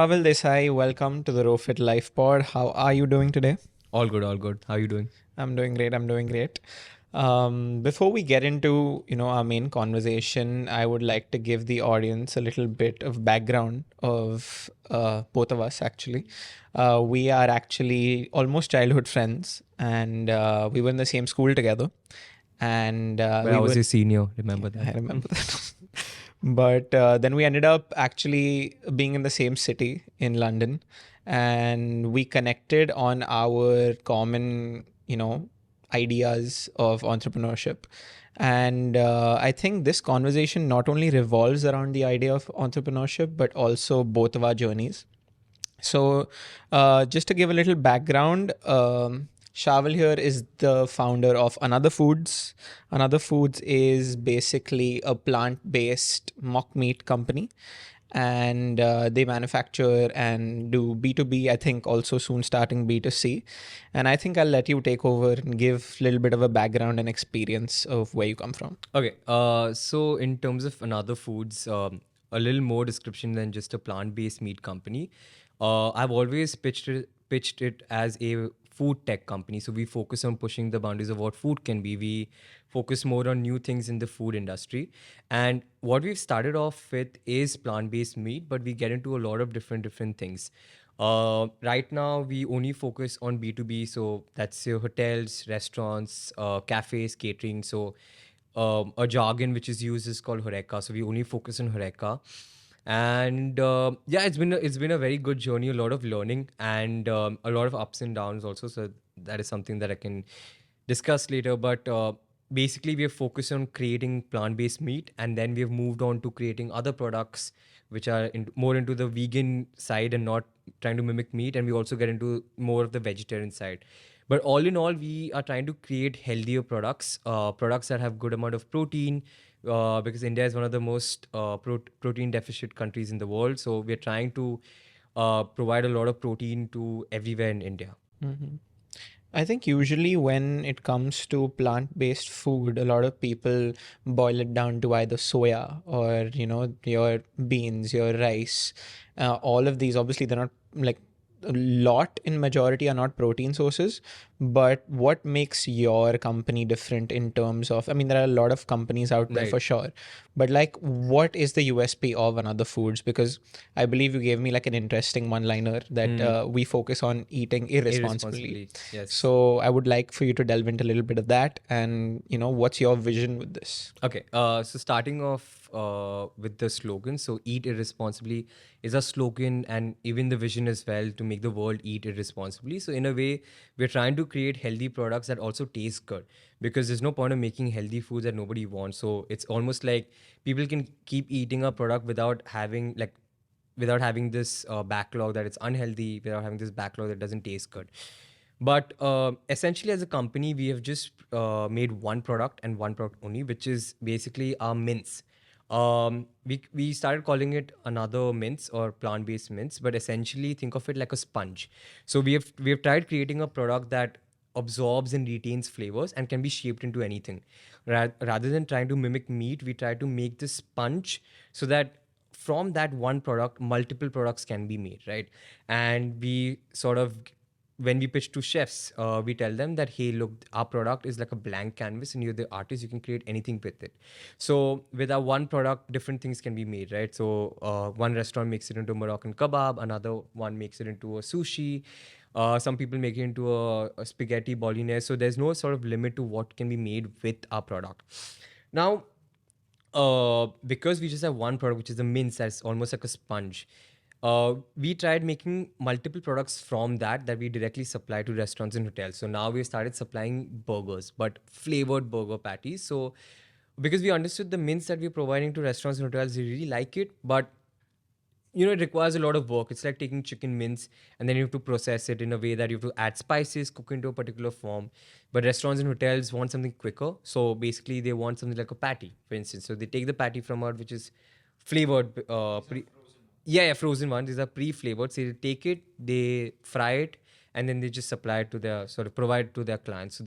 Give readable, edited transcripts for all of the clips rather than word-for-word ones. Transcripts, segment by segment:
Sharvil Desai, welcome to the ROHFIT LifePod. How are you doing today? All good, all good. How are you doing? I'm doing great. I'm doing great. Before we get into our main conversation, I would like to give the audience a little bit of background of both of us. Actually, we are actually almost childhood friends, and we were in the same school together. And Well, I was your senior, remember that? I remember that. But then we ended up actually being in the same city in London, and we connected on our common, ideas of entrepreneurship. And I think this conversation not only revolves around the idea of entrepreneurship, but also both of our journeys. So, just to give a little background, Sharvil here is the founder of Another Foods. Another Foods is basically a plant-based mock meat company, and they manufacture and do B2B. I think also soon starting B2C. And I think I'll let you take over and give a little bit of a background and experience of where you come from. Okay, so in terms of Another Foods, a little more description than just a plant-based meat company. I've always pitched it as a food tech company. So we focus on pushing the boundaries of what food can be. We focus more on new things in the food industry. And what we've started off with is plant-based meat, but we get into a lot of different things. Right now, we only focus on B2B. So that's your hotels, restaurants, cafes, catering. So a jargon which is used is called Horeca. So we only focus on Horeca. And yeah, it's been a very good journey, a lot of learning and a lot of ups and downs also. So that is something that I can discuss later. But basically, we have focused on creating plant-based meat, and then we have moved on to creating other products which are more into the vegan side and not trying to mimic meat. And we also get into more of the vegetarian side. But all in all, we are trying to create healthier products, products that have good amount of protein, because India is one of the most protein deficit countries in the world. So we're trying to provide a lot of protein to everywhere in India. Mhm. I think usually when it comes to plant-based food, a lot of people boil it down to either soya or, your beans, your rice. All of these, obviously, they're not like a lot in majority are not protein sources. But what makes your company different in terms of, I mean, there are a lot of companies out there Right. for sure, but like, what is the USP of Another Foods? Because I believe you gave me like an interesting one-liner that we focus on eating irresponsibly. Irresponsibly, yes. So I would like for you to delve into a little bit of that, and what's your vision with this? Okay, so starting off with the slogan, so eat irresponsibly is a slogan and even the vision as well to make the world eat irresponsibly. So in a way, we're trying to create healthy products that also taste good, because there's no point of making healthy foods that nobody wants. So it's almost like people can keep eating a product without having this backlog that it's unhealthy, without having this backlog that doesn't taste good. But essentially, as a company, we have just made one product and one product only, which is basically our mints. We started calling it Another Mints or plant-based mints, but essentially think of it like a sponge. So we have tried creating a product that absorbs and retains flavors and can be shaped into anything. Rather than trying to mimic meat, we try to make this sponge so that from that one product, multiple products can be made, right? And we sort of, when we pitch to chefs, we tell them that, hey, look, our product is like a blank canvas and you're the artist, you can create anything with it. So with our one product, different things can be made, right? So one restaurant makes it into Moroccan kebab, another one makes it into a sushi, some people make it into a spaghetti bolognese. So there's no sort of limit to what can be made with our product. Now, because we just have one product, which is the mince, that's almost like a sponge. We tried making multiple products from that we directly supply to restaurants and hotels. So now we started supplying burgers, but flavored burger patties. So because we understood the mince that we're providing to restaurants and hotels, they really like it, but it requires a lot of work. It's like taking chicken mince and then you have to process it in a way that you have to add spices, cook into a particular form. But restaurants and hotels want something quicker. So basically, they want something like a patty, for instance. So they take the patty from out, which is flavored. Yeah, frozen ones. These are pre-flavored. So they take it, they fry it, and then they just supply it to their sort of provide it to their clients. So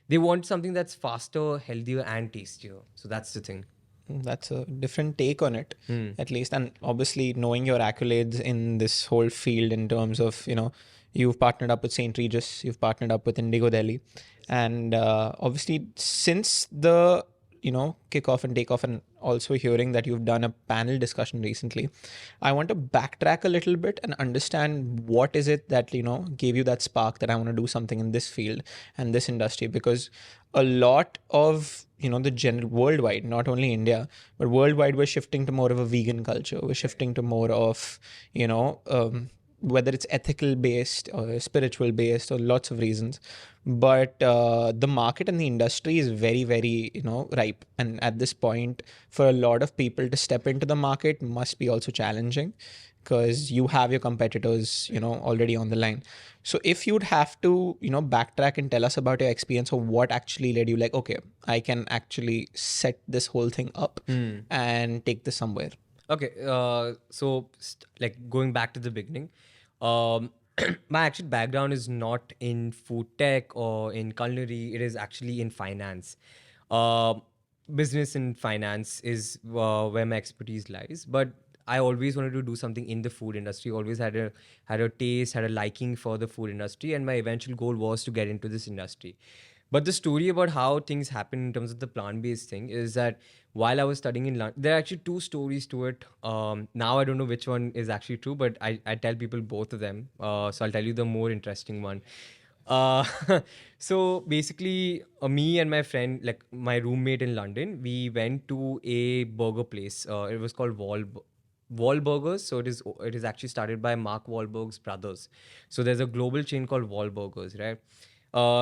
they want something that's faster, healthier, and tastier. So that's the thing. That's a different take on it, Hmm. at least. And obviously, knowing your accolades in this whole field in terms of, you've partnered up with St. Regis, you've partnered up with Indigo Delhi. And obviously, since the, kickoff and takeoff, and also hearing that you've done a panel discussion recently, I want to backtrack a little bit and understand what is it that, gave you that spark that I want to do something in this field and this industry. Because a lot of the general worldwide, not only India, but worldwide, we're shifting to more of a vegan culture. We're shifting to more of whether it's ethical based or spiritual based or lots of reasons. But the market and the industry is very, very ripe, and at this point, for a lot of people to step into the market must be also challenging, because you have your competitors already on the line. So if you'd have to backtrack and tell us about your experience of what actually led you, like, okay, I can actually set this whole thing up and take this somewhere. Okay, so like going back to the beginning, um, my actual background is not in food tech or in culinary. It is actually in finance. Uh, Business and finance is where my expertise lies. But I always wanted to do something in the food industry. Always had a taste, had a liking for the food industry, and my eventual goal was to get into this industry. But the story about how things happen in terms of the plant-based thing is that while I was studying in London, there are actually two stories to it. Now I don't know which one is actually true, but I tell people both of them. So I'll tell you the more interesting one. Uh, so basically, me and my friend, like my roommate in London, we went to a burger place. It was called Wahlburgers. So it is actually started by Mark Wahlberg's brothers. So there's a global chain called Wahlburgers, right?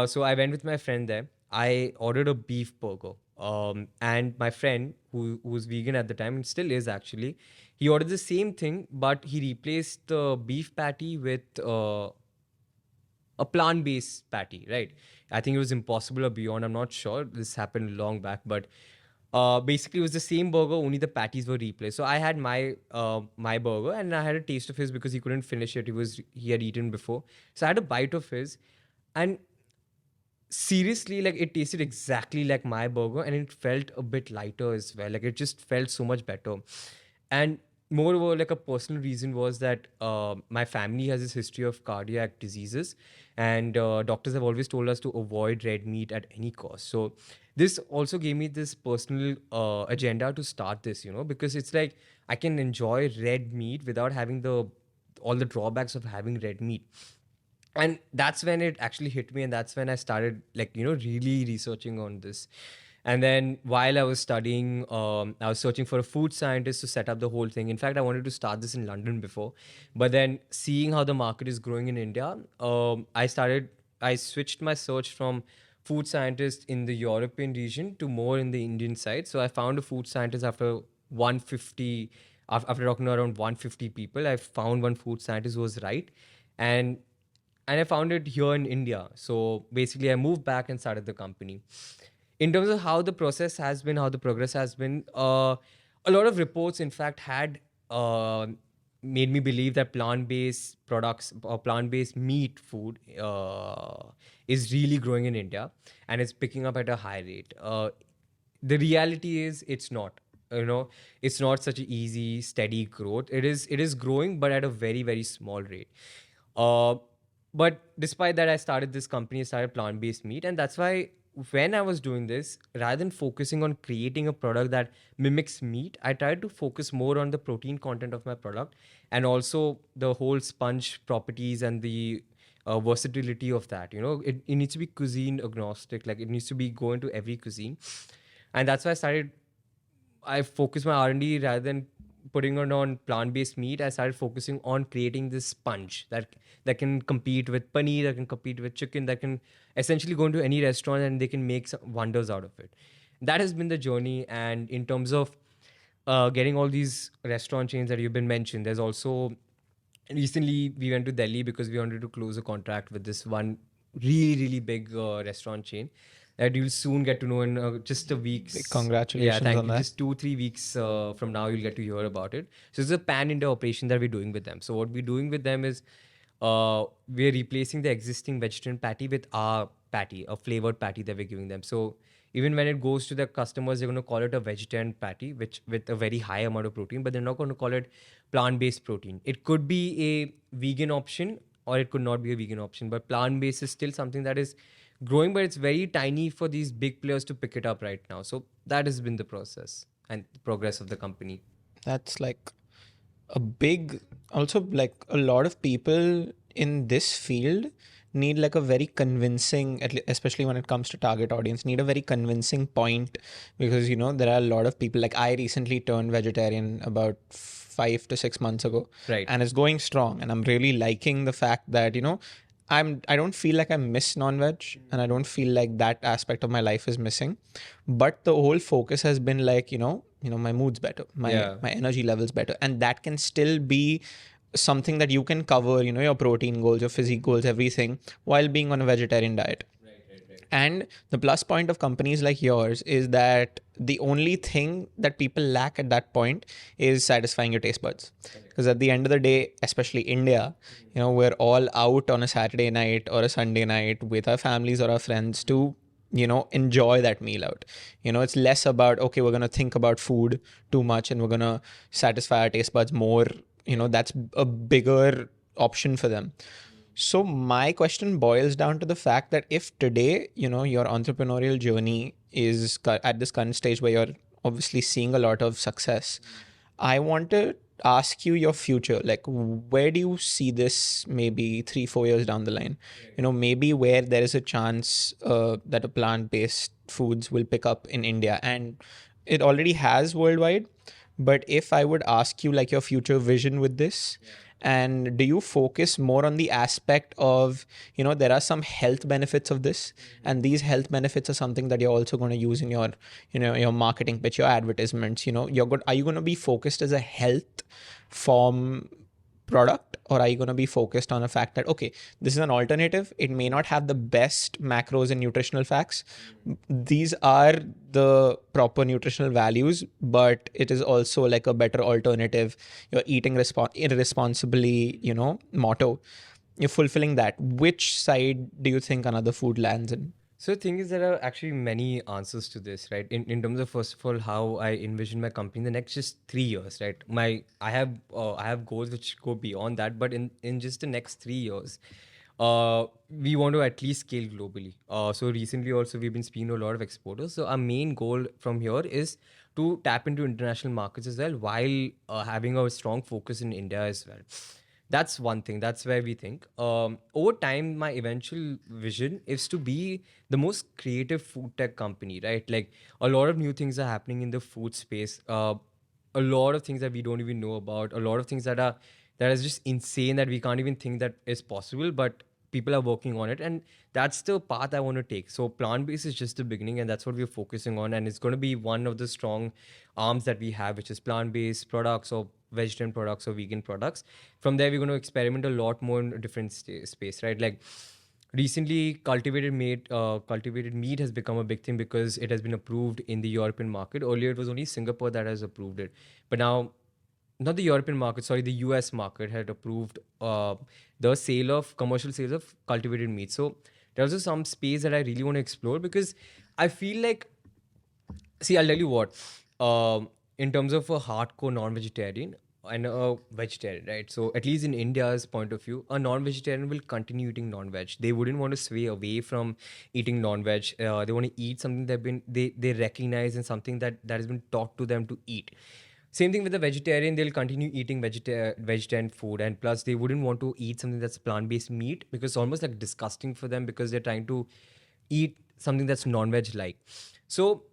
So I went with my friend there. I ordered a beef burger. And my friend, who was vegan at the time and still is actually, he ordered the same thing, but he replaced the beef patty with a plant-based patty, right? I think it was Impossible or Beyond. I'm not sure. This happened long back, but basically it was the same burger, only the patties were replaced. So I had my burger, and I had a taste of his because he couldn't finish it. He had eaten before, so I had a bite of his, and seriously, like it tasted exactly like my burger, and it felt a bit lighter as well. Like it just felt so much better. And moreover, like a personal reason was that my family has this history of cardiac diseases, and doctors have always told us to avoid red meat at any cost. So this also gave me this personal agenda to start this, because it's like I can enjoy red meat without having the all the drawbacks of having red meat. And that's when it actually hit me, and that's when I started, like, really researching on this. And then while I was studying, I was searching for a food scientist to set up the whole thing. In fact, I wanted to start this in London before, but then seeing how the market is growing in India, I switched my search from food scientist in the European region to more in the Indian side. So I found a food scientist after 150, after talking to around 150 people. I found one food scientist who was right. And I found it here in India. So basically, I moved back and started the company. In terms of how the process has been, how the progress has been, a lot of reports, in fact, had made me believe that plant-based products or plant-based meat food is really growing in India, and it's picking up at a high rate. The reality is, it's not. It's not such an easy, steady growth. It is growing, but at a very, very small rate. Uh, but despite that, I started this company, started plant-based meat, and that's why when I was doing this, rather than focusing on creating a product that mimics meat, I tried to focus more on the protein content of my product, and also the whole sponge properties and the versatility of that. It needs to be cuisine agnostic, like it needs to be go into every cuisine. And that's why I focused my R&D rather than putting it on plant-based meat. I started focusing on creating this sponge that can compete with paneer, that can compete with chicken, that can essentially go into any restaurant and they can make some wonders out of it. That has been the journey. And in terms of getting all these restaurant chains that you've been mentioned, there's also recently we went to Delhi because we wanted to close a contract with this one really, really big restaurant chain that you'll soon get to know in just a week's. Yeah, Congratulations thank on you. that. Just 2-3 weeks from now, you'll get to hear about it. So it's a pan-India operation that we're doing with them. So what we're doing with them is we're replacing the existing vegetarian patty with our patty, a flavored patty that we're giving them. So even when it goes to the customers, they're going to call it a vegetarian patty, which with a very high amount of protein, but they're not going to call it plant-based protein. It could be a vegan option, or it could not be a vegan option. But plant-based is still something that is growing, but it's very tiny for these big players to pick it up right now. So that has been the process and progress of the company. That's like a big, also like a lot of people in this field need like a very convincing, especially when it comes to target audience, need a very convincing point, because there are a lot of people, like I recently turned vegetarian about 5 to 6 months ago, Right. and it's going strong, and I'm really liking the fact that I don't feel like I miss non-veg, and I don't feel like that aspect of my life is missing. But the whole focus has been like, my mood's better, my energy level's better. And that can still be something that you can cover, your protein goals, your physique goals, everything, while being on a vegetarian diet. And the plus point of companies like yours is that the only thing that people lack at that point is satisfying your taste buds. Because at the end of the day, especially India, we're all out on a Saturday night or a Sunday night with our families or our friends to enjoy that meal out. It's less about, okay, we're going to think about food too much and we're going to satisfy our taste buds more. That's a bigger option for them. So my question boils down to the fact that if today, your entrepreneurial journey is at this current stage where you're obviously seeing a lot of success, I want to ask you your future. Like, where do you see this maybe 3-4 years down the line? Maybe where there is a chance that a plant-based foods will pick up in India, and it already has worldwide. But if I would ask you like your future vision with this, and do you focus more on the aspect of, there are some health benefits of this, and these health benefits are something that you're also going to use in your, your marketing pitch, your advertisements, are you going to be focused as a health form product, or are you going to be focused on the fact that, okay, this is an alternative, it may not have the best macros and nutritional facts, these are the proper nutritional values, but it is also like a better alternative, you're eating irresponsibly, motto, you're fulfilling that. Which side do you think another food lands in? So the thing is, there are actually many answers to this, right? In terms of, first of all, how I envision my company in the next just 3 years, right? I have goals which go beyond that, but in just the next 3 years, we want to at least scale globally. So recently also we've been speaking to a lot of exporters. So our main goal from here is to tap into international markets as well, while having a strong focus in India as well. That's one thing. That's where we think. Over time, my eventual vision is to be the most creative food tech company, right? Like, a lot of new things are happening in the food space. A lot of things that we don't even know about. A lot of things that is just insane that we can't even think that is possible, but people are working on it, and that's the path I want to take. So plant based is just the beginning, and that's what we're focusing on, and it's going to be one of the strong arms that we have, which is plant based products or vegetarian products or vegan products. From there, we're going to experiment a lot more in a different space, right? Like, recently, cultivated meat has become a big thing because it has been approved in the European market. Earlier, it was only Singapore that has approved it, but now, not the European market, sorry, the US market had approved the commercial sales of cultivated meat. So there's also some space that I really want to explore, because I feel like, see, I'll tell you what. In terms of a hardcore non-vegetarian and a vegetarian, right? So at least in India's point of view, a non-vegetarian will continue eating non-veg. They wouldn't want to sway away from eating non-veg. They want to eat something they recognize, and something that has been taught to them to eat. Same thing with the vegetarian; they'll continue eating vegetarian food, and plus they wouldn't want to eat something that's plant-based meat, because it's almost like disgusting for them, because they're trying to eat something that's non-veg like. So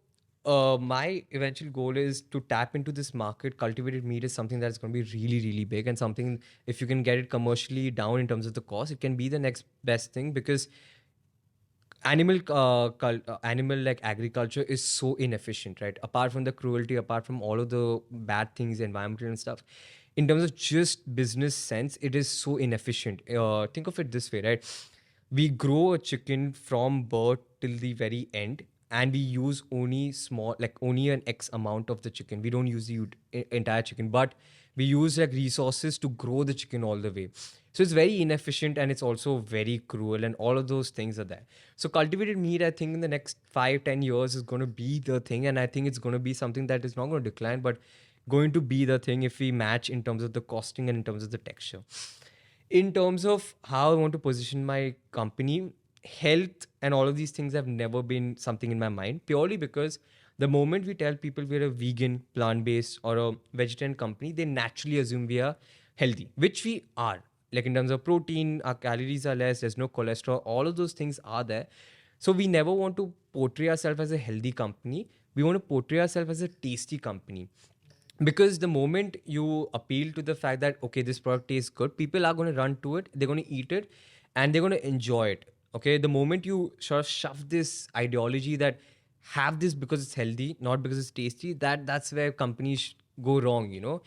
my eventual goal is to tap into this market. Cultivated meat is something that's going to be really, really big, and something, if you can get it commercially down in terms of the cost, it can be the next best thing, because animal like agriculture is so inefficient, right? Apart from the cruelty, apart from all of the bad things, environmental and stuff, in terms of just business sense, it is so inefficient. Think of it this way, right? We grow a chicken from birth till the very end, and we use only only an X amount of the chicken. We don't use the entire chicken, but We use like resources to grow the chicken all the way. So it's very inefficient and it's also very cruel, and all of those things are there. So cultivated meat, I think in the next 5-10 years is going to be the thing, and I think it's going to be something that is not going to decline, but going to be the thing if we match in terms of the costing and in terms of the texture. In terms of how I want to position my company, health and all of these things have never been something in my mind, purely because the moment we tell people we're a vegan, plant based, or a vegetarian company, they naturally assume we are healthy, which we are. Like in terms of protein, our calories are less, there's no cholesterol, all of those things are there. So we never want to portray ourselves as a healthy company. We want to portray ourselves as a tasty company, because the moment you appeal to the fact that okay, this product tastes good, people are going to run to it, they're going to eat it, and they're going to enjoy it. Okay, the moment you sort of shove this ideology that have this because it's healthy, not because it's tasty, that's where companies go wrong, you know.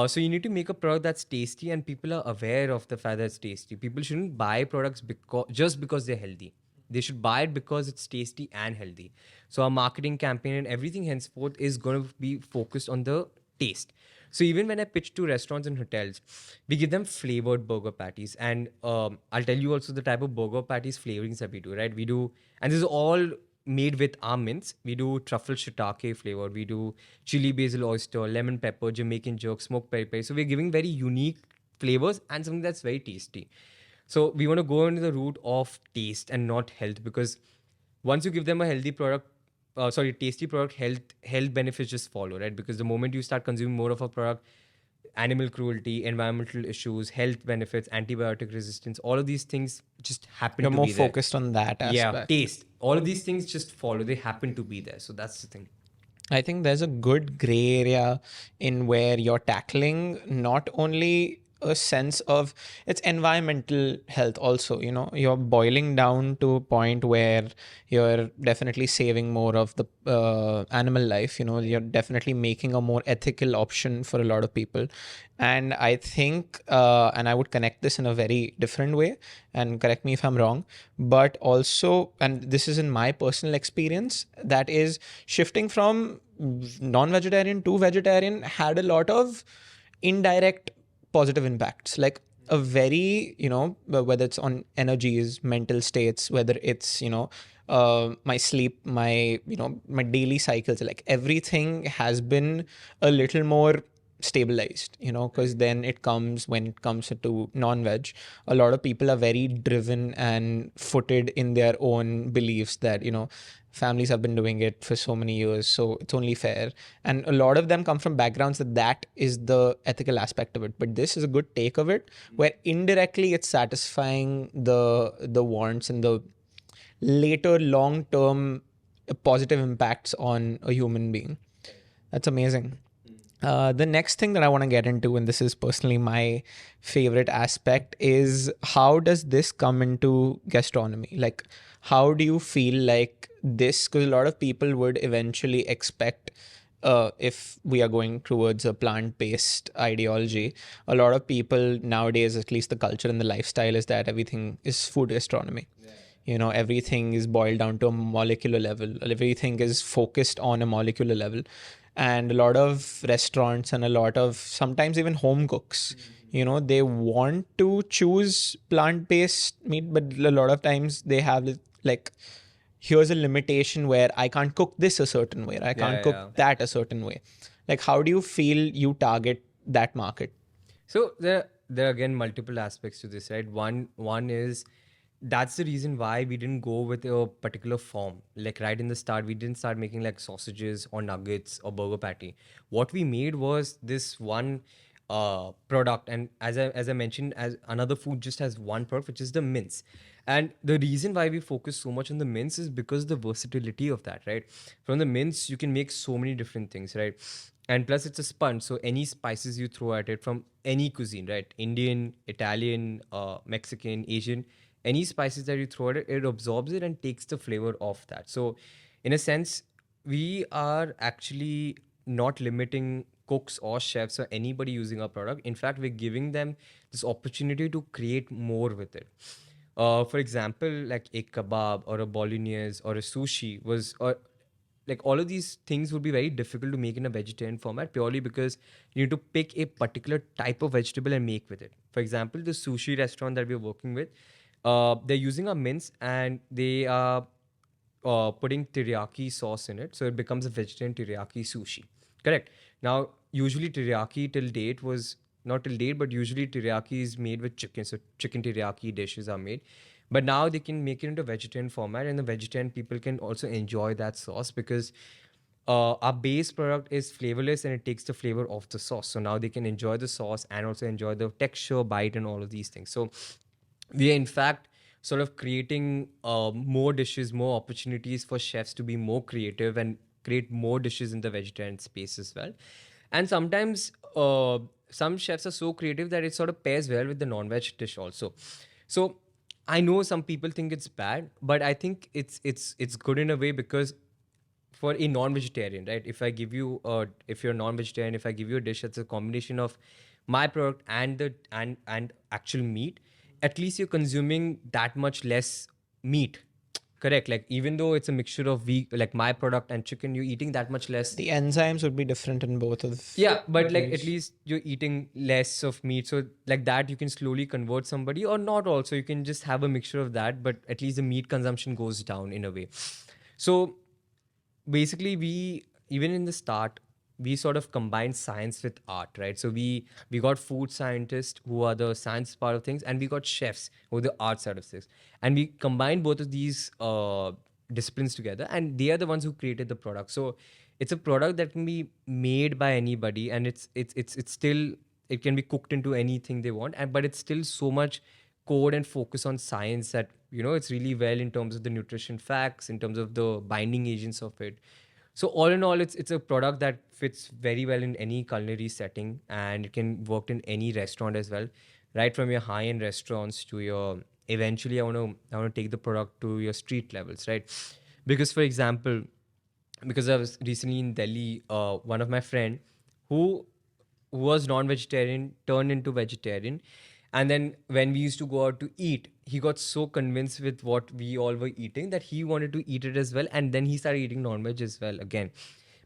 So you need to make a product that's tasty and people are aware of the fact that it's tasty. People shouldn't buy products just because they're healthy. They should buy it because it's tasty and healthy. So our marketing campaign and everything henceforth is going to be focused on the taste. So even when I pitch to restaurants and hotels, we give them flavored burger patties. And I'll tell you also the type of burger patties flavorings that we do, right? We do, and this is all made with our mints. We do truffle shiitake flavor. We do chili basil oyster, lemon pepper, Jamaican jerk, smoked pepper. So we're giving very unique flavors and something that's very tasty. So we want to go into the route of taste and not health, because once you give them a healthy product, tasty product, health benefits just follow, right? Because the moment you start consuming more of a product, animal cruelty, environmental issues, health benefits, antibiotic resistance, all of these things just happen You're to more be there. focused on that Yeah, aspect. taste. All of these things just follow. They happen to be there. So that's the thing. I think there's a good gray area in where you're tackling not only a sense of it's environmental health also, you know, you're boiling down to a point where you're definitely saving more of the animal life, you know, you're definitely making a more ethical option for a lot of people. And I think, and I would connect this in a very different way, and correct me if I'm wrong, but also, and this is in my personal experience, that is shifting from non-vegetarian to vegetarian had a lot of indirect positive impacts, like a very, you know, whether it's on energies, mental states, whether it's, you know, my sleep, my, you know, my daily cycles, like everything has been a little more stabilized, you know, because then it comes, when it comes to non-veg, a lot of people are very driven and footed in their own beliefs that, you know, families have been doing it for so many years, so it's only fair. And a lot of them come from backgrounds that is the ethical aspect of it, but this is a good take of it where indirectly it's satisfying the wants and the later long term positive impacts on a human being. That's amazing. The next thing that I want to get into, and this is personally my favorite aspect, is how does this come into gastronomy? Like, how do you feel like this? Because a lot of people would eventually expect, if we are going towards a plant based ideology, a lot of people nowadays, at least the culture and the lifestyle, is that everything is food gastronomy. You know, everything is boiled down to a molecular level, everything is focused on a molecular level. And a lot of restaurants and a lot of sometimes even home cooks, you know, they want to choose plant-based meat, but a lot of times they have like, here's a limitation where I can't cook this a certain way, I can't Yeah, cook yeah. that a certain way. Like, how do you feel you target that market? So there are again multiple aspects to this, right? One is that's the reason why we didn't go with a particular form. Like right in the start, we didn't start making like sausages or nuggets or burger patty. What we made was this one product, and as I mentioned, as another food just has one product, which is the mince. And the reason why we focus so much on the mince is because the versatility of that, right? From the mince, you can make so many different things, right? And plus, it's a sponge, so any spices you throw at it from any cuisine, right? Indian, Italian, Mexican, Asian, any spices that you throw at it, it absorbs it and takes the flavor of that. So, in a sense, we are actually not limiting cooks or chefs or anybody using our product. In fact, we're giving them this opportunity to create more with it. For example, like a kebab or a bolognese or a sushi was, or like all of these things would be very difficult to make in a vegetarian format, purely because you need to pick a particular type of vegetable and make with it. For example, the sushi restaurant that we're working with, they're using a mince and they are putting teriyaki sauce in it, so it becomes a vegetarian teriyaki sushi. Correct. Now, usually teriyaki till date was not till date, but usually teriyaki is made with chicken. So chicken teriyaki dishes are made, but now they can make it into vegetarian format, and the vegetarian people can also enjoy that sauce because our base product is flavorless and it takes the flavor of the sauce. So now they can enjoy the sauce and also enjoy the texture, bite, and all of these things. So we are in fact sort of creating more dishes, more opportunities for chefs to be more creative and create more dishes in the vegetarian space as well. And sometimes some chefs are so creative that it sort of pairs well with the non-veg dish also. So I know some people think it's bad, but I think it's good in a way, because for a non-vegetarian, right? If you're a non-vegetarian, if I give you a dish that's a combination of my product and and actual meat, at least you're consuming that much less meat. Correct. Like even though it's a mixture of like my product and chicken, you're eating that much less. The enzymes would be different in both of Yeah, but like at these. least you're eating less of meat. So like that you can slowly convert somebody, or not also. You can just have a mixture of that, but at least the meat consumption goes down in a way. So basically we, even in the start, we sort of combine science with art, right? So we got food scientists who are the science part of things, and we got chefs who are the art side of things, and we combine both of these disciplines together, and they are the ones who created the product. So it's a product that can be made by anybody, and it's still, it can be cooked into anything they want, and but it's still so much code and focus on science that, you know, it's really well in terms of the nutrition facts, in terms of the binding agents of it. So all in all, it's a product that fits very well in any culinary setting, and it can work in any restaurant as well, right from your high end restaurants to your, eventually I want to take the product to your street levels, right? Because for example, because I was recently in Delhi, one of my friend who was non-vegetarian turned into vegetarian, and then when we used to go out to eat, he got so convinced with what we all were eating that he wanted to eat it as well, and then he started eating non-veg as well again.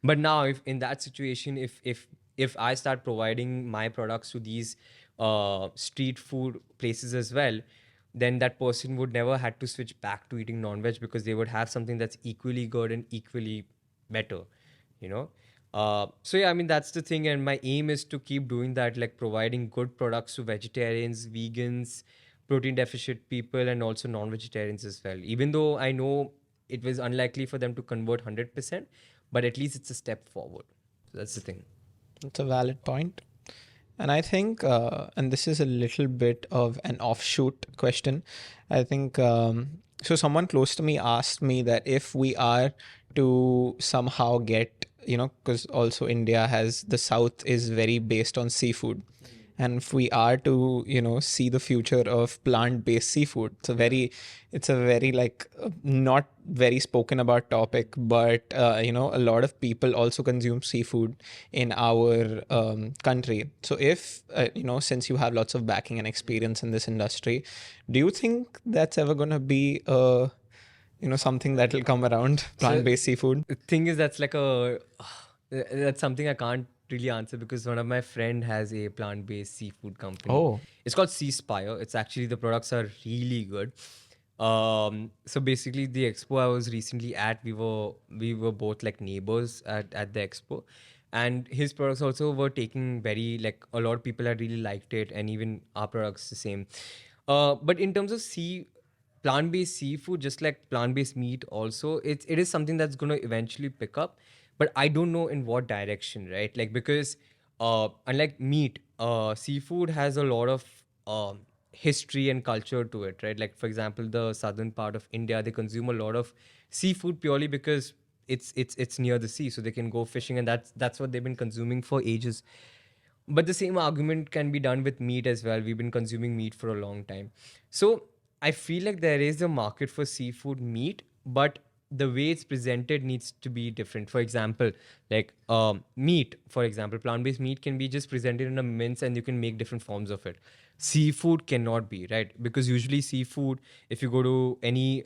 But now, if in that situation, if I start providing my products to these street food places as well, then that person would never had to switch back to eating non-veg, because they would have something that's equally good and equally better, you know. So yeah, I mean that's the thing, and my aim is to keep doing that, like providing good products to vegetarians, vegans, protein deficient people, and also non-vegetarians as well. Even though I know it was unlikely for them to convert 100%, but at least it's a step forward. So that's the thing. It's a valid point. And I think, and this is a little bit of an offshoot question. I think, so someone close to me asked me that if we are to somehow get, because also India has, the South is very based on seafood. And if we are to, see the future of plant-based seafood, it's a very like not very spoken about topic, but a lot of people also consume seafood in our country. So if since you have lots of backing and experience in this industry, do you think that's ever gonna be something that will come around, plant-based seafood? The thing is, that's like that's something I can't really answer, because one of my friend has a plant-based seafood company. Oh, It's called Seaspire. It's actually, the products are really good. So basically, the expo I was recently at, we were both like neighbors at the expo, and his products also were taking very, like, a lot of people had really liked it, and even our products the same. But in terms of plant-based seafood, just like plant-based meat also, it is something that's going to eventually pick up, but I don't know in what direction, right? Like, because unlike meat, seafood has a lot of history and culture to it, right? Like, for example, the southern part of India, they consume a lot of seafood purely because it's near the sea, so they can go fishing, and that's what they've been consuming for ages. But the same argument can be done with meat as well. We've been consuming meat for a long time. So I feel like there is a market for seafood meat, but the way it's presented needs to be different. For example, like meat, for example, plant-based meat can be just presented in a mince and you can make different forms of it. Seafood cannot be, right? Because usually seafood, if you go to any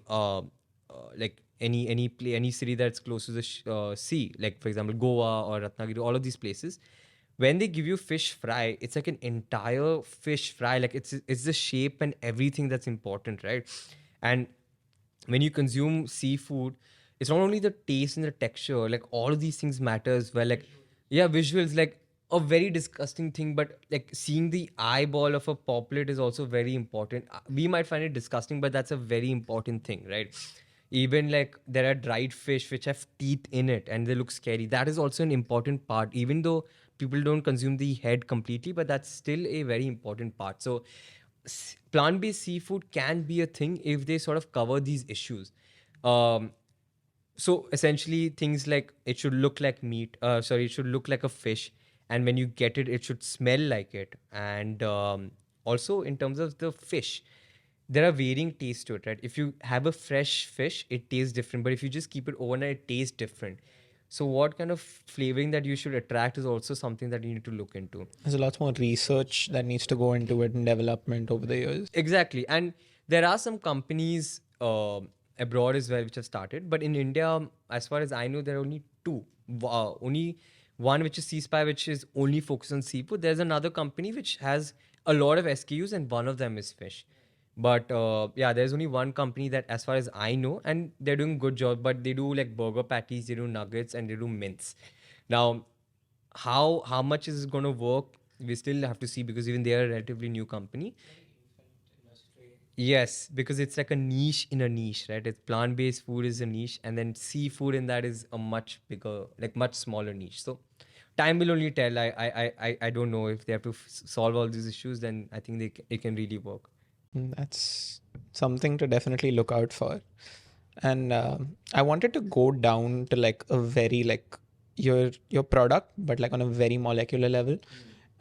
like any city that's close to the sea, like for example Goa or Ratnagiri, all of these places, when they give you fish fry, it's like an entire fish fry. Like it's the shape and everything that's important, right? And when you consume seafood, it's not only the taste and the texture, like all of these things matter as well. Like, yeah, visuals, like a very disgusting thing, but like seeing the eyeball of a poplet is also very important. We might find it disgusting, but that's a very important thing, right? Even like there are dried fish which have teeth in it and they look scary. That is also an important part, even though people don't consume the head completely, but that's still a very important part. So plant-based seafood can be a thing if they sort of cover these issues. Um, so essentially, things like it should look like meat. Sorry, it should look like a fish, and when you get it, it should smell like it. And also, in terms of the fish, there are varying tastes to it, right? If you have a fresh fish, it tastes different. But if you just keep it overnight, it tastes different. So, what kind of flavoring that you should attract is also something that you need to look into. There's a lot more research that needs to go into it and development over the years. Exactly. And there are some companies abroad as well which have started. But in India, as far as I know, there are only two. Only one which is Seaspy, which is only focused on seafood. There's another company which has a lot of SKUs, and one of them is fish. But yeah, there's only one company that, as far as I know, and they're doing a good job. But they do like burger patties, they do nuggets, and they do mints. Now, how much is it going to work? We still have to see, because even they are a relatively new company. Yes, because it's like a niche in a niche, right? It's plant-based food is a niche, and then seafood in that is a much bigger, like much smaller niche. So time will only tell. I don't know if they have to solve all these issues. Then I think it can really work. That's something to definitely look out for. And I wanted to go down to like a very like your product, but like on a very molecular level.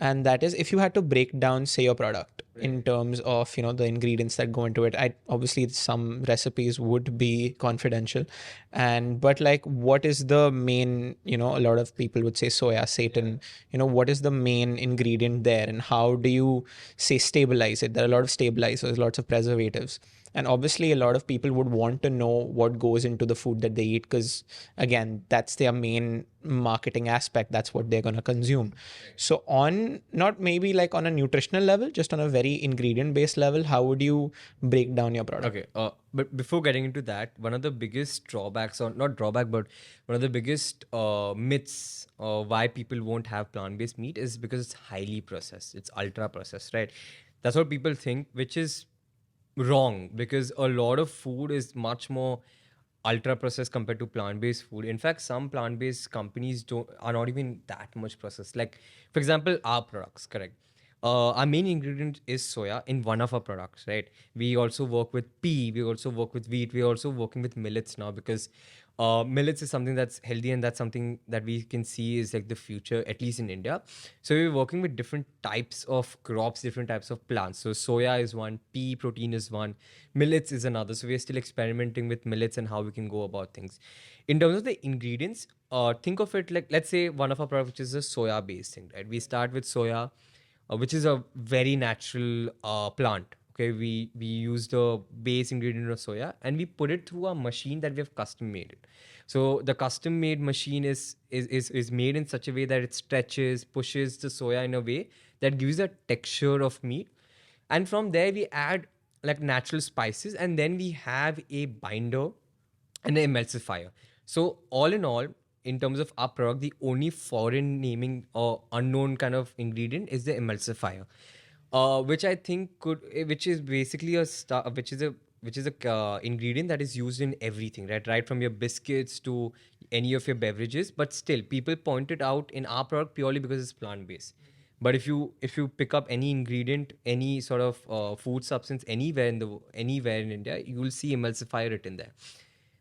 And that is, if you had to break down, say, your product in terms of, you know, the ingredients that go into it. I obviously some recipes would be confidential, and but like, what is the main, you know, a lot of people would say soya, seitan, you know, what is the main ingredient there, and how do you say stabilize it? There are a lot of stabilizers, lots of preservatives. And obviously, a lot of people would want to know what goes into the food that they eat, because again, that's their main marketing aspect. That's what they're going to consume. So, on not maybe like on a nutritional level, just on a very ingredient based level, how would you break down your product? Okay, but before getting into that, one of the biggest drawbacks, or not drawback, but one of the biggest myths why people won't have plant-based meat is because it's highly processed. It's ultra processed, right? That's what people think, which is wrong, because a lot of food is much more ultra processed compared to plant-based food. In fact, some plant-based companies are not even that much processed. Like, for example, our products, correct? Our main ingredient is soya in one of our products, right? We also work with pea, we also work with wheat, we're also working with millets now, because millets is something that's healthy, and that's something that we can see is like the future, at least in India. So we're working with different types of crops, different types of plants. So soya is one, pea protein is one, millets is another. So we're still experimenting with millets and how we can go about things. In terms of the ingredients, think of it like, let's say one of our products, which is a soya based thing, right? We start with soya, which is a very natural plant. Okay, we use the base ingredient of soya and we put it through a machine that we have custom made it. So the custom made machine is made in such a way that it stretches, pushes the soya in a way that gives a texture of meat. And from there we add like natural spices, and then we have a binder and an emulsifier. So all in all, in terms of our product, the only foreign naming or unknown kind of ingredient is the emulsifier, which I think which is basically which is a ingredient that is used in everything, right from your biscuits to any of your beverages. But still, people point it out in our product purely because it's plant based. But if you pick up any ingredient, any sort of food substance anywhere in India, you will see emulsifier written there.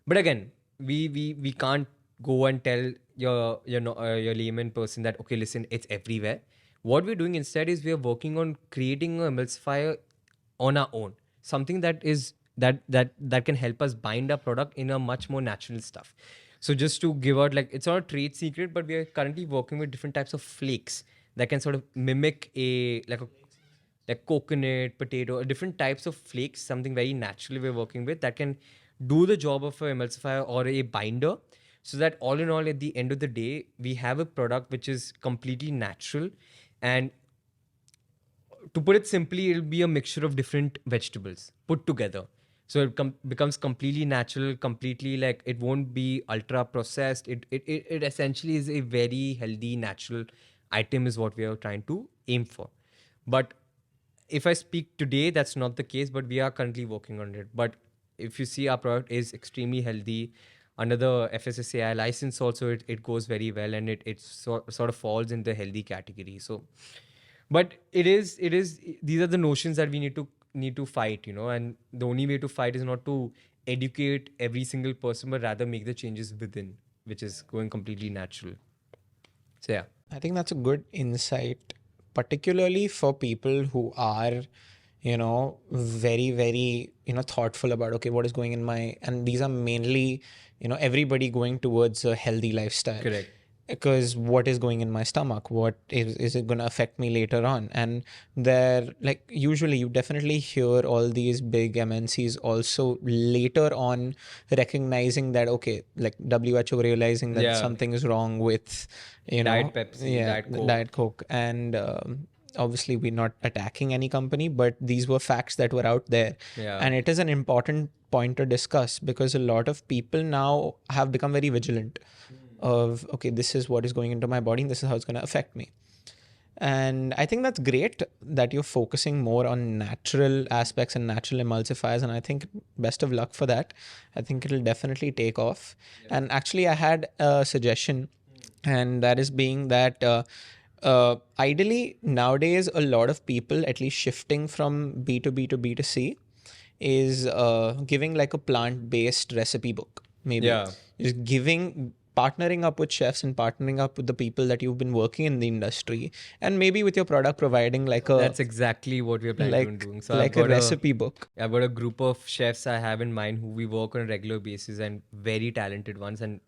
But again, we can't go and tell your layman person that, okay, listen, it's everywhere. What we're doing instead is we are working on creating an emulsifier on our own, something that can help us bind our product in a much more natural stuff. So just to give out, like, it's not a trade secret, but we are currently working with different types of flakes that can sort of mimic like coconut, potato, different types of flakes, something very naturally we're working with that can do the job of an emulsifier or a binder, so that all in all, at the end of the day, we have a product which is completely natural. And to put it simply, it'll be a mixture of different vegetables put together. So it becomes completely natural, completely like it won't be ultra processed. It essentially is a very healthy, natural item, is what we are trying to aim for. But if I speak today, that's not the case, but we are currently working on it. But if you see, our product is extremely healthy. Under the FSSAI license also, it goes very well, and it sort of falls in the healthy category. So, but it is these are the notions that we need to fight, and the only way to fight is not to educate every single person, but rather make the changes within, which is going completely natural. So yeah. I think that's a good insight, particularly for people who are, very, very, thoughtful about, okay, what is going in my, and these are mainly, everybody going towards a healthy lifestyle. Correct. Because what is going in my stomach? What is it going to affect me later on? And there, like, usually you definitely hear all these big MNCs also later on recognizing that, okay, like WHO realizing that Yeah. something is wrong with, Diet Pepsi, Diet Coke. Diet Coke. And obviously we're not attacking any company, but these were facts that were out there. Yeah. And it is an important point to discuss, because a lot of people now have become very vigilant of, okay, this is what is going into my body and this is how it's going to affect me. And I think that's great that you're focusing more on natural aspects and natural emulsifiers. And I think best of luck for that. I think it'll definitely take off. Yeah. And actually, I had a suggestion, and that is being that ideally nowadays, a lot of people, at least shifting from B2B to B2C, is giving like a plant-based recipe book. Maybe just partnering up with chefs and partnering up with the people that you've been working in the industry, and maybe with your product providing like a, that's exactly what we're planning on doing. So like a recipe book. I've got a group of chefs I have in mind who we work on a regular basis, and very talented ones, and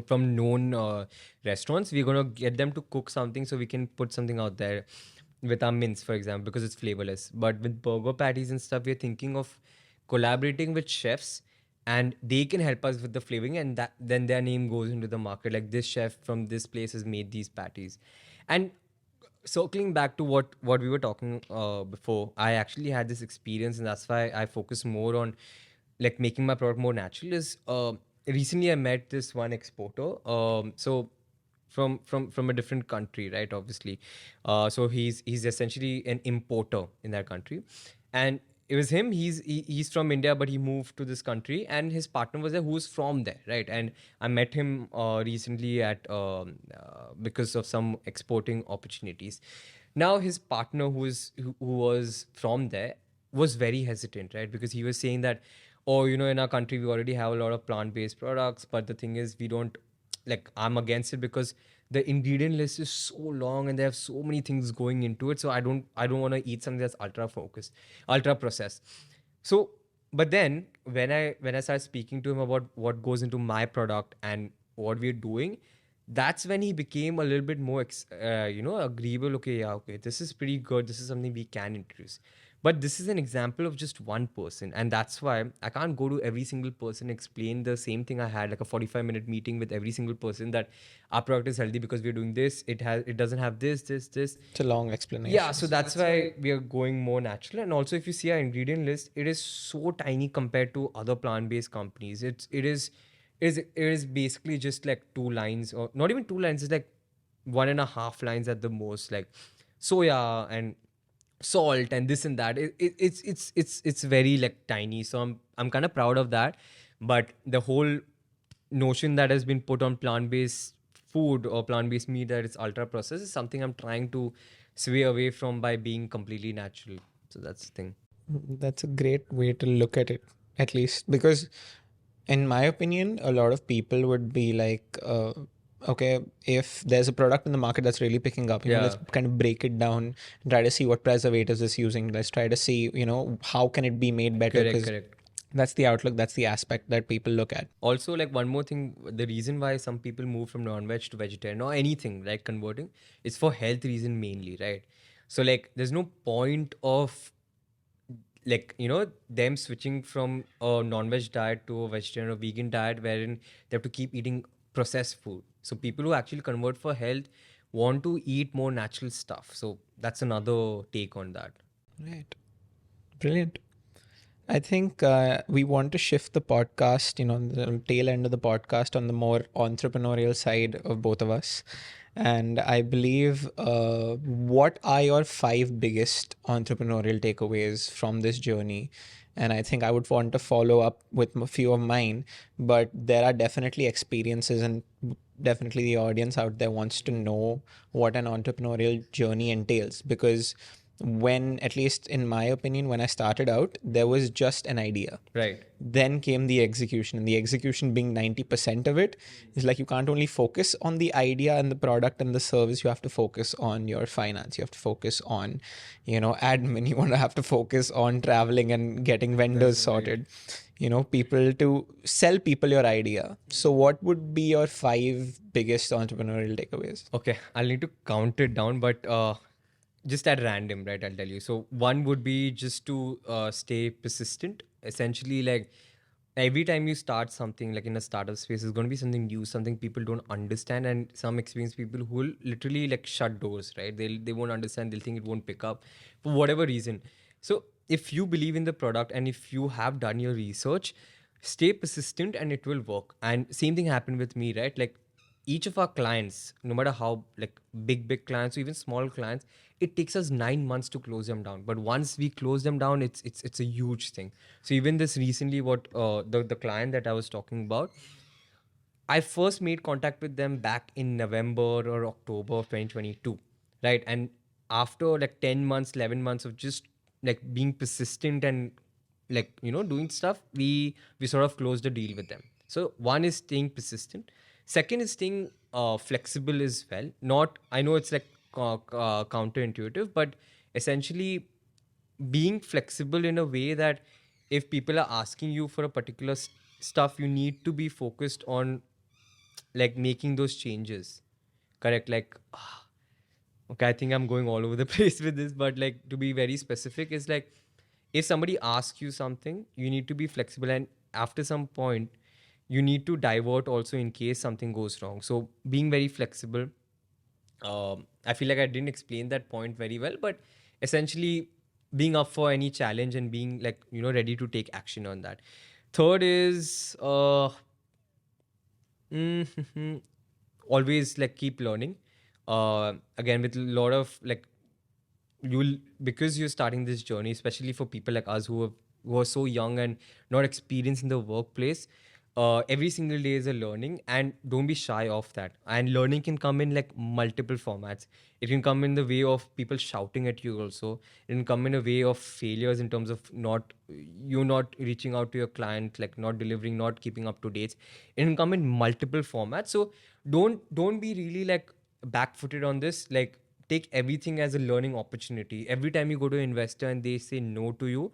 from known restaurants. We're gonna get them to cook something so we can put something out there with our mince, for example, because it's flavorless. But with burger patties and stuff, we're thinking of collaborating with chefs, and they can help us with the flavoring, and that then their name goes into the market. Like, this chef from this place has made these patties. And circling back to what we were talking before, I actually had this experience, and that's why I focus more on like making my product more natural. Is recently I met this one exporter. So from a different country, right? Obviously, so he's essentially an importer in that country, and it was him. He's from India, but he moved to this country, and his partner was there, who's from there, right? And I met him recently at because of some exporting opportunities. Now his partner, who was from there, was very hesitant, right? Because he was saying that, oh, in our country we already have a lot of plant-based products, but the thing is, we don't, like, I'm against it because the ingredient list is so long and they have so many things going into it. So I don't want to eat something that's ultra processed. So, but then when I started speaking to him about what goes into my product and what we're doing, that's when he became a little bit more agreeable. Okay, yeah, okay, this is pretty good, this is something we can introduce. But this is an example of just one person, and that's why I can't go to every single person, explain the same thing I had, like a 45-minute meeting with every single person, that our product is healthy because we're doing this. It doesn't have this. It's a long explanation. Yeah, so that's why we are going more natural. And also, if you see our ingredient list, it is so tiny compared to other plant-based companies. It is basically just like 2 lines, or not even 2 lines. It's like 1.5 lines at the most, like soya and salt and this and that. It's very like tiny. So I'm kind of proud of that. But the whole notion that has been put on plant-based food or plant-based meat, that it's ultra processed, is something I'm trying to sway away from by being completely natural. So that's the thing. That's a great way to look at it, at least, because in my opinion, a lot of people would be like, okay, if there's a product in the market that's really picking up, let's kind of break it down and try to see what preservatives it's using. Let's try to see, how can it be made better? Correct. That's the outlook. That's the aspect that people look at. Also, like, one more thing, the reason why some people move from non-veg to vegetarian or anything, right, converting, is for health reason mainly, right? So, like, there's no point of like, them switching from a non-veg diet to a vegetarian or vegan diet wherein they have to keep eating processed food. So people who actually convert for health want to eat more natural stuff. So that's another take on that. Right. Brilliant. I think we want to shift the podcast, the tail end of the podcast on the more entrepreneurial side of both of us. And I believe, what are your 5 biggest entrepreneurial takeaways from this journey? And I think I would want to follow up with a few of mine, but there are definitely experiences, and definitely the audience out there wants to know what an entrepreneurial journey entails, because when, at least in my opinion, when I started out, there was just an idea. Right. Then came the execution, and the execution being 90% of it is like, you can't only focus on the idea and the product and the service, you have to focus on your finance, you have to focus on, admin, you want to have to focus on traveling and getting vendors sorted, people to sell people your idea. So what would be your 5 biggest entrepreneurial takeaways? Okay, I'll need to count it down, but just at random, right? I'll tell you. So one would be just to stay persistent. Essentially, like every time you start something, like in a startup space, it's going to be something new, something people don't understand, and some experienced people who will literally like shut doors, right? They won't understand. They'll think it won't pick up for whatever reason. So if you believe in the product and if you have done your research, stay persistent and it will work. And same thing happened with me, right? Like each of our clients, no matter how like big clients or even small clients, it takes us 9 months to close them down. But once we close them down, it's a huge thing. So even this recently, what the client that I was talking about, I first made contact with them back in November or October of 2022, right? And after like 10 months, 11 months of just like being persistent and like, doing stuff, we sort of closed the deal with them. So one is staying persistent. Second is staying flexible as well. Not, I know it's like counterintuitive, but essentially being flexible in a way that if people are asking you for a particular stuff, you need to be focused on like making those changes. Correct? Like, okay, I think I'm going all over the place with this, but like to be very specific is like if somebody asks you something, you need to be flexible, and after some point you need to divert also in case something goes wrong. So being very flexible. I feel like I didn't explain that point very well, but essentially being up for any challenge and being like, ready to take action on that. Third is always like keep learning. Again, with a lot of like you'll because you're starting this journey, especially for people like us who are so young and not experienced in the workplace. Every single day is a learning, and don't be shy of that. And learning can come in like multiple formats. It can come in the way of people shouting at you also. It can come in a way of failures in terms of not reaching out to your client, like not delivering, not keeping up to dates. It can come in multiple formats. So don't be really like back-footed on this. Like take everything as a learning opportunity. Every time you go to an investor and they say no to you,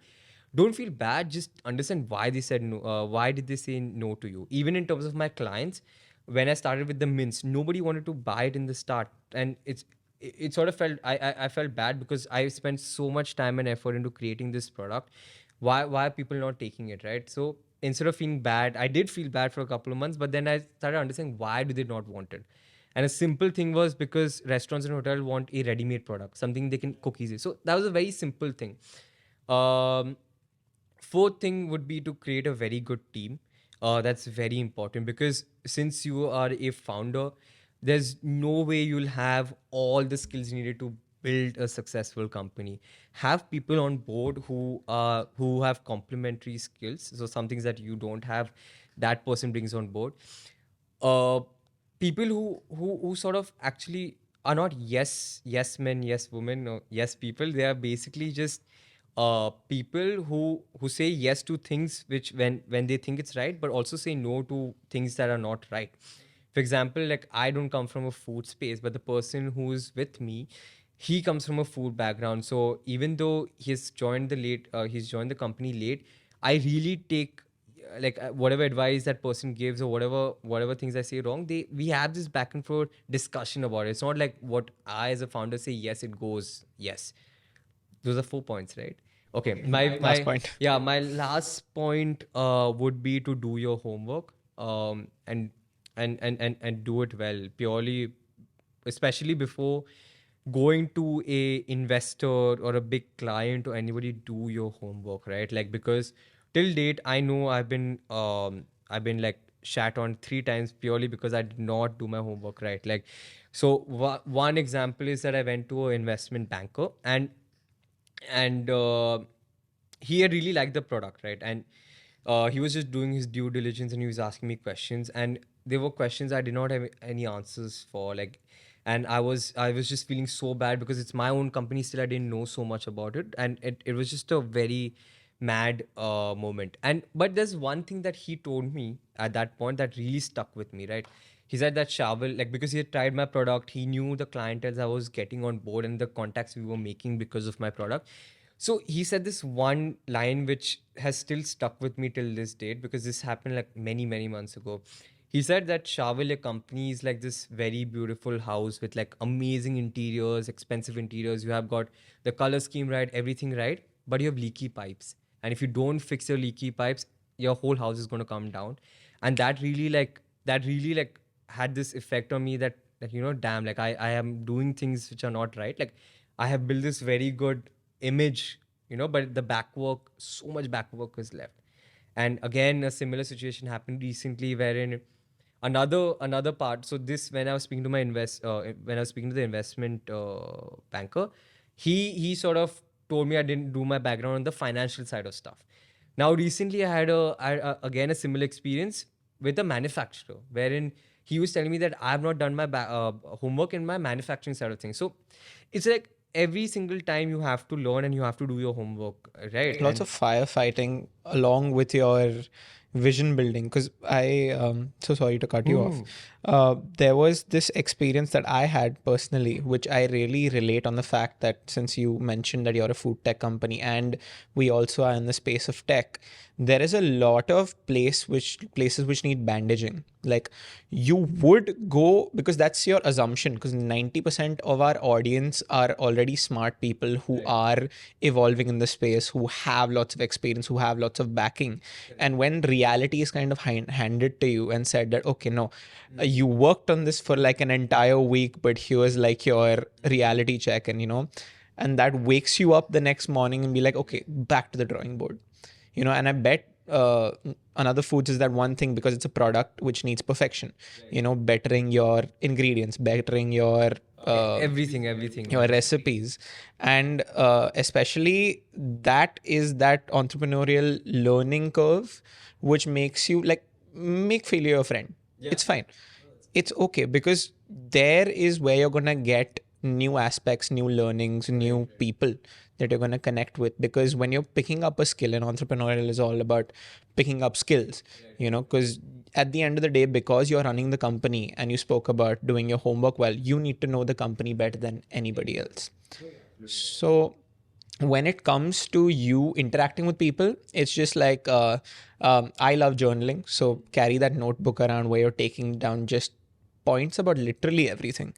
don't feel bad. Just understand why they said no. Why did they say no to you? Even in terms of my clients, when I started with the mints, nobody wanted to buy it in the start, and it sort of felt I felt bad because I spent so much time and effort into creating this product. Why are people not taking it, right? So instead of feeling bad, I did feel bad for a couple of months, but then I started understanding why do they not want it. And a simple thing was because restaurants and hotels want a ready-made product, something they can cook easy. So that was a very simple thing. Um, Fourth thing would be to create a very good team. That's very important because since you are a founder, there's no way you'll have all the skills needed to build a successful company. Have people on board who have complementary skills. So some things that you don't have, that person brings on board. Uh, People who sort of actually are not yes men, yes women, no yes people. They are basically just people who say yes to things which when they think it's right, but also say no to things that are not right. For example, like I don't come from a food space, but the person who's with me, he comes from a food background. So even though he's joined the company late, I really take like whatever advice that person gives or whatever things I say wrong, we have this back and forth discussion about it. It's not like what I as a founder say yes, it goes yes. Those are 4 points, right? Okay, my Last my point. yeah, my last point would be to do your homework, and do it well, purely, especially before going to a investor or a big client or anybody. Do your homework, right? Like, because till date I know I've been like shat on 3 times purely because I did not do my homework right. Like, so one example is that I went to an investment banker, and he had really liked the product, right? And he was just doing his due diligence, and he was asking me questions, and there were questions I did not have any answers for, like, and I was just feeling so bad because it's my own company. Still, I didn't know so much about it, and it was just a very mad moment. And but there's one thing that he told me at that point that really stuck with me, right? He said that Sharvil, like, because he had tried my product, he knew the clientele I was getting on board and the contacts we were making because of my product. So he said this one line which has still stuck with me till this date, because this happened like many, many months ago. He said that Sharvil, a company, is like this very beautiful house with like amazing interiors, expensive interiors. You have got the color scheme right, everything right, but you have leaky pipes. And if you don't fix your leaky pipes, your whole house is going to come down. And that really like had this effect on me, that damn, like I am doing things which are not right. Like, I have built this very good image, but the back work, so much back work is left. And again, a similar situation happened recently, wherein another part. So this, when I was speaking to when I was speaking to the investment banker, he sort of told me I didn't do my background on the financial side of stuff. Now recently again a similar experience with a manufacturer, wherein he was telling me that I have not done my homework in my manufacturing side of things. So it's like every single time you have to learn and you have to do your homework, right? Lots And of firefighting along with your vision building. Because so sorry to cut you off. There was this experience that I had personally, which I really relate on the fact that since you mentioned that you're a food tech company and we also are in the space of tech, there is a lot of places which need bandaging. Like, you would go, because that's your assumption, because 90% of our audience are already smart people who are evolving in the space, who have lots of experience, who have lots of backing. And when reality is kind of handed to you and said that, okay, no, you worked on this for like an entire week, but here's like your reality check, and that wakes you up the next morning and be like, okay, back to the drawing board. And I bet another foods is that one thing, because it's a product which needs perfection, bettering your ingredients, bettering everything, your man. recipes. And especially that is that entrepreneurial learning curve which makes you like make failure your friend. It's fine, it's okay, because there is where you're gonna get new aspects, new learnings, new people that you're gonna connect with. Because when you're picking up a skill, and entrepreneurial is all about picking up skills, because at the end of the day, because you're running the company and you spoke about doing your homework well, you need to know the company better than anybody else. So when it comes to you interacting with people, it's just like I love journaling, so carry that notebook around where you're taking down just points about literally everything.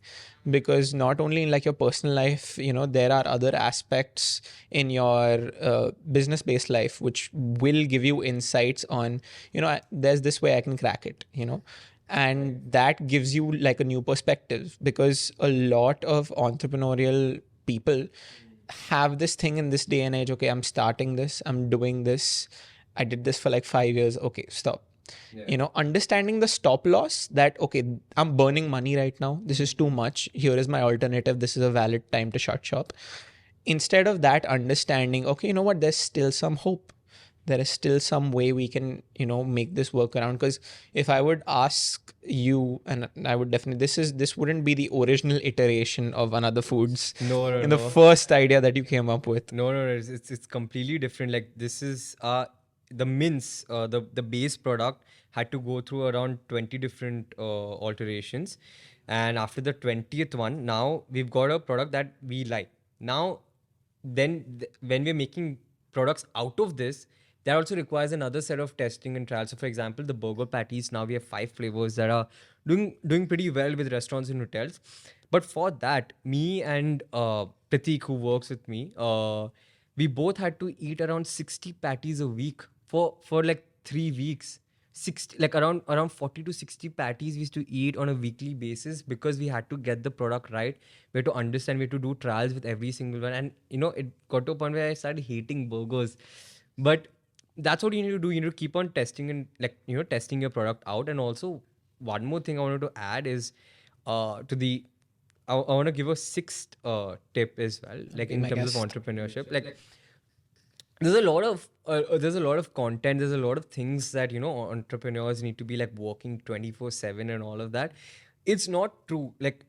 Because not only in like your personal life, there are other aspects in your business based life which will give you insights on, there's this way I can crack it, and that gives you like a new perspective. Because a lot of entrepreneurial people have this thing in this day and age, okay, I'm starting this, I'm doing this, I did this for like 5 years, okay, stop. Understanding the stop loss, that okay, I'm burning money right now, this is too much, here is my alternative, this is a valid time to shut shop. Instead of that, understanding, okay, you know what, there's still some hope, there is still some way we can make this work around. Because if I would ask you, and I would definitely, this wouldn't be the original iteration of Another Foods No, no, in the no. first idea that you came up with. No. It's completely different. Like, this is the mince, the base product had to go through around 20 different alterations, and after the 20th one, now we've got a product that we like. Now, when we're making products out of this, that also requires another set of testing and trials. So, for example, the burger patties, now we have 5 flavors that are doing pretty well with restaurants and hotels. But for that, me and Pratik, who works with me, we both had to eat around 60 patties a week for like 3 weeks. 60, like around 40 to 60 patties we used to eat on a weekly basis, because we had to get the product right. We had to understand, we had to do trials with every single one. And it got to a point where I started hating burgers. But that's what you need to do. You need to keep on testing and, like, testing your product out. And also, one more thing I wanted to add is to the I want to give a sixth tip as well, like Be in my terms of guest. entrepreneurship. Like, there's a lot of content, there's a lot of things that entrepreneurs need to be like working 24/7 and all of that. It's not true. Like,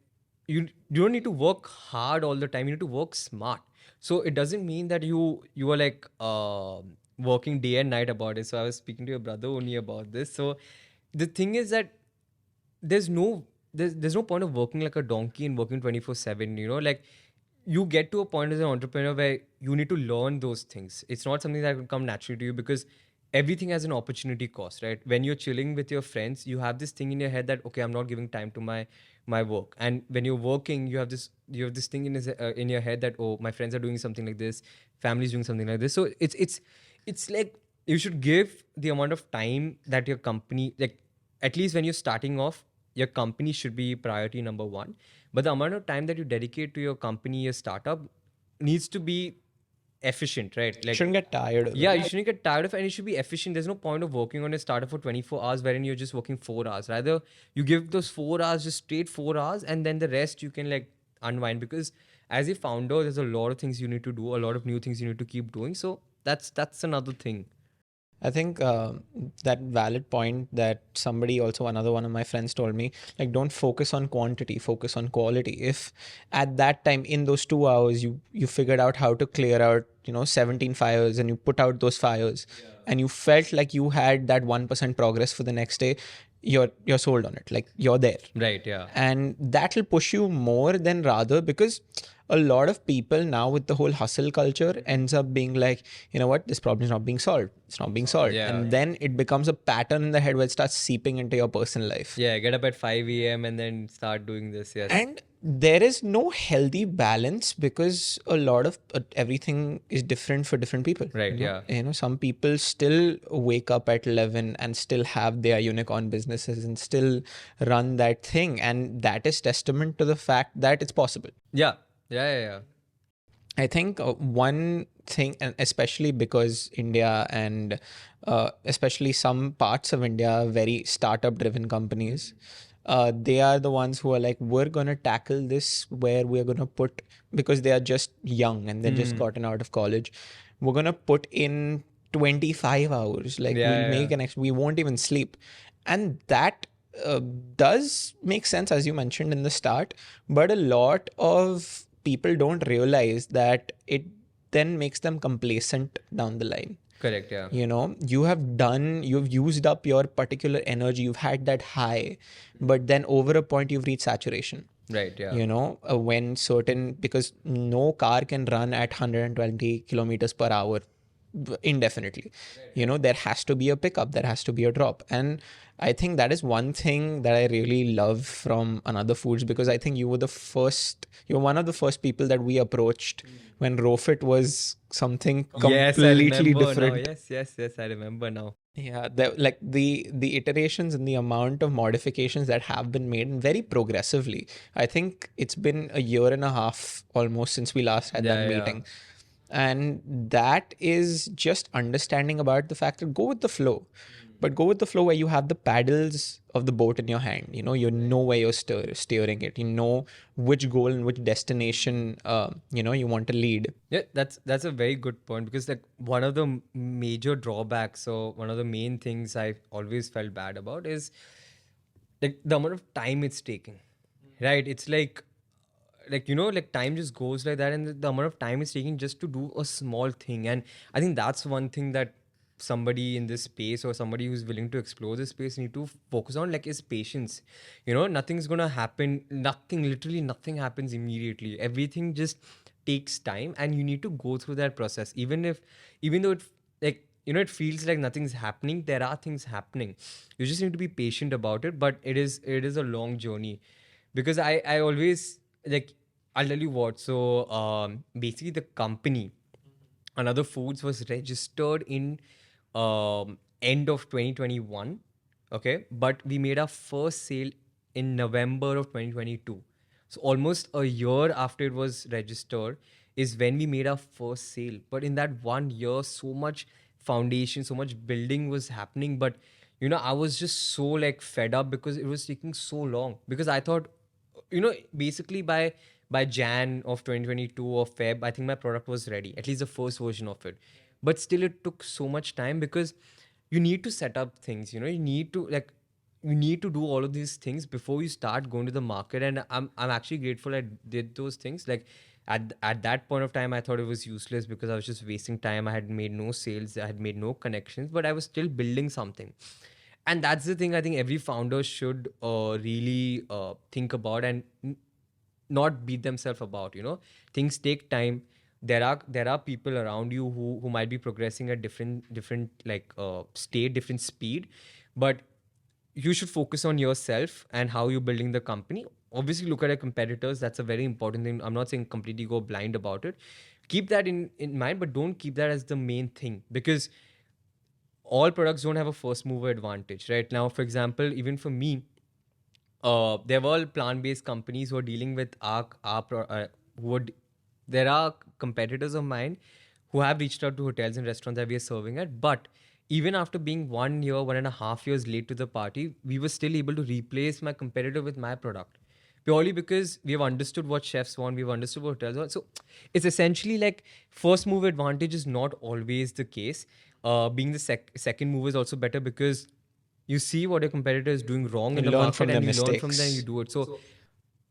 you don't need to work hard all the time, you need to work smart. So it doesn't mean that you are like working day and night about it. So I was speaking to your brother only about this. So the thing is that there's no there's no point of working like a donkey and working 24/7. Like, you get to a point as an entrepreneur where you need to learn those things. It's not something that will come naturally to you, because everything has an opportunity cost, right? When you're chilling with your friends, you have this thing in your head that, okay, I'm not giving time to my work. And when you're working, you have this thing in your head that, oh, my friends are doing something like this, family's doing something like this. So it's like, you should give the amount of time that your company, like, at least when you're starting off, your company should be priority number one. But the amount of time that you dedicate to your company, your startup, needs to be efficient, right? Like, Shouldn't get tired of yeah, it. you shouldn't get tired of it, and it should be efficient. There's no point of working on a startup for 24 hours wherein you're just working 4 hours. Rather, you give those 4 hours, just straight 4 hours, and then the rest you can, like, unwind. Because as a founder, there's a lot of things you need to do, a lot of new things you need to keep doing. So that's another thing. I think that valid point that somebody also, another one of my friends told me, like, don't focus on quantity, focus on quality. If at that time in those 2 hours you figured out how to clear out 17 fires and you put out those fires, and you felt like you had that 1% progress for the next day, you're sold on it. Like, you're there. Right, yeah. And that'll push you more than rather, because a lot of people now with the whole hustle culture ends up being like, you know what, this problem is not being solved, it's not being solved. Yeah. And then it becomes a pattern in the head where it starts seeping into your personal life. Yeah, get up at 5 a.m. and then start doing this. Yes. And there is no healthy balance, because a lot of everything is different for different people. Right, yeah. Some people still wake up at 11 and still have their unicorn businesses and still run that thing. And that is testament to the fact that it's possible. Yeah. Yeah. I think one thing, and especially because India and especially some parts of India are very startup driven companies, they are the ones who are like, we're going to tackle this where we're going to put, because they are just young and they're just gotten out of college, we're going to put in 25 hours. Like, Yeah, we'll make we won't even sleep. And that does make sense, as you mentioned in the start, but a lot of people don't realize that it then makes them complacent down the line. Correct, yeah. You've used up your particular energy, you've had that high, but then over a point you've reached saturation. Right, yeah. Because no car can run at 120 kilometers per hour indefinitely. There has to be a pickup, there has to be a drop. And I think that is one thing that I really love from Another Foods, because I think you were one of the first people that we approached when ROHFIT was something completely different. Yes, I remember now. Yeah, the iterations and the amount of modifications that have been made, and very progressively. I think it's been a year and a half almost since we last had that meeting. And that is just understanding about the fact that go with the flow. But go with the flow where you have the paddles of the boat in your hand. You know where you're steering it. You know which goal and which destination you want to lead. Yeah, that's a very good point, because, like, one of the major drawbacks, or one of the main things I always felt bad about is, like, the amount of time it's taking. Right? It's like time just goes like that, and the amount of time it's taking just to do a small thing. And I think that's one thing that somebody in this space, or somebody who's willing to explore this space, need to focus on, like, is patience. Nothing's gonna happen, literally nothing happens immediately. Everything just takes time, and you need to go through that process. Even though it feels like nothing's happening, there are things happening. You just need to be patient about it. But it is a long journey, because I always, like, I'll tell you what. So basically the company, Another Foods was registered in end of 2021. Okay, but we made our first sale in November of 2022. So almost a year after it was registered is when we made our first sale. But in that 1 year, so much foundation, so much building was happening. But I was just so like fed up because it was taking so long. Because I thought, basically by Jan of 2022 or Feb, I think my product was ready, at least the first version of it. But still, it took so much time because you need to set up things. You need to do all of these things before you start going to the market. And I'm actually grateful I did those things. Like at that point of time, I thought it was useless because I was just wasting time. I had made no sales, I had made no connections, but I was still building something. And that's the thing I think every founder should really think about and not beat themselves about. Things take time. There are people around you who might be progressing at different like state, different speed, but you should focus on yourself and how you're building the company. Obviously look at your competitors, that's a very important thing. I'm not saying completely go blind about it. Keep that in mind, but don't keep that as the main thing, because all products don't have a first mover advantage. Right now, for example, even for me, there were plant-based companies who are dealing with who would there are competitors of mine who have reached out to hotels and restaurants that we are serving at. But even after being 1 year, 1.5 years late to the party, we were still able to replace my competitor with my product, purely because we have understood what chefs want, we've understood what hotels want. So it's essentially like first move advantage is not always the case. Being the second move is also better because you see what your competitor is doing wrong You in the learn market from their and you learn from them and you mistakes. do it. So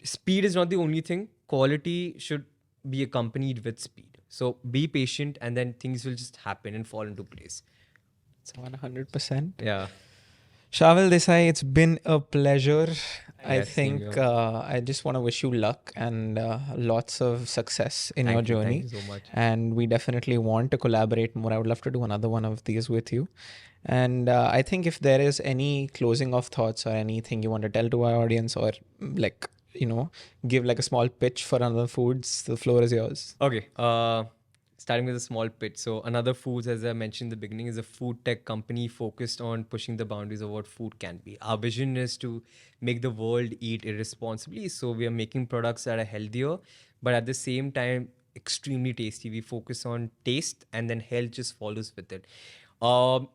speed is not the only thing. Quality should be accompanied with speed. So be patient and then things will just happen and fall into place. 100%. Yeah. Sharvil Desai, it's been a pleasure. I Yes, same think here. I just want to wish you luck and lots of success in your Thank you. Thank journey. you so much. And we definitely want to collaborate more. I would love to do another one of these with you. And I think if there is any closing of thoughts or anything you want to tell to our audience, or like, give like a small pitch for Another Foods, the floor is yours. Okay. Starting with a small pitch. So, Another Foods, as I mentioned in the beginning, is a food tech company focused on pushing the boundaries of what food can be. Our vision is to make the world eat irresponsibly. So, we are making products that are healthier, but at the same time, extremely tasty. We focus on taste, and then health just follows with it. Um,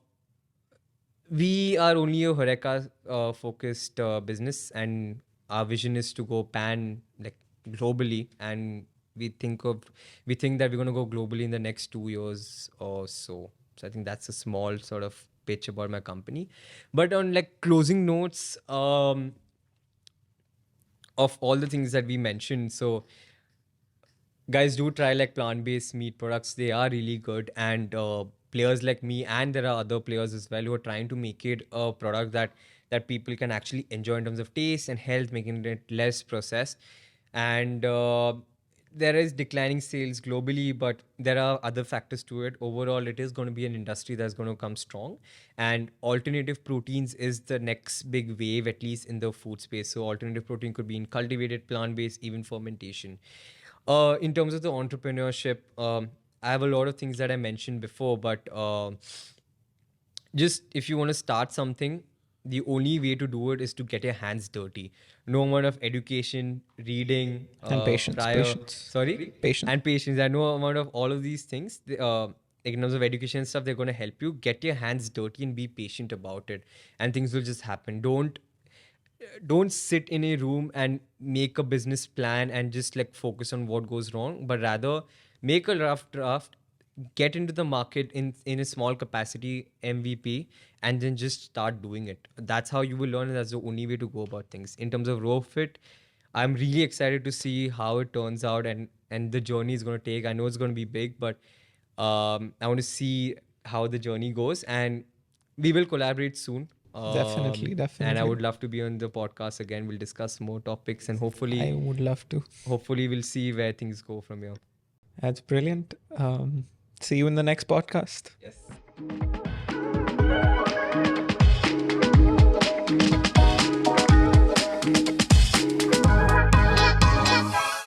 we are only a Horeca focused business, and our vision is to go pan like globally. And we think that we're going to go globally in the next 2 years or so. So I think that's a small sort of pitch about my company. But on like closing notes, of all the things that we mentioned, so guys, do try like plant-based meat products. They are really good. And players like me, and there are other players as well who are trying to make it a product that people can actually enjoy in terms of taste and health, making it less processed. And there is declining sales globally, but there are other factors to it. Overall, it is going to be an industry that's going to come strong, and alternative proteins is the next big wave, at least in the food space. So alternative protein could be in cultivated, plant-based, even fermentation. In terms of the entrepreneurship, I have a lot of things that I mentioned before, but just if you want to start something, the only way to do it is to get your hands dirty. No amount of education, reading, And patience, prior, patience, sorry, patience. and patience. And no amount of all of these things, like in terms of education and stuff, they're going to help you get your hands dirty and be patient about it, and things will just happen. Don't sit in a room and make a business plan and just like focus on what goes wrong, but rather make a rough draft, get into the market in a small capacity MVP, and then just start doing it. That's how you will learn, and that's the only way to go about things. In terms of ROHFIT, I'm really excited to see how it turns out, and the journey is going to take. I know it's going to be big, but I want to see how the journey goes, and we will collaborate soon. Definitely, And I definitely. would love to be on the podcast again. We'll discuss more topics, and I would love to. hopefully we'll see where things go from here. That's brilliant. See you in the next podcast. Yes.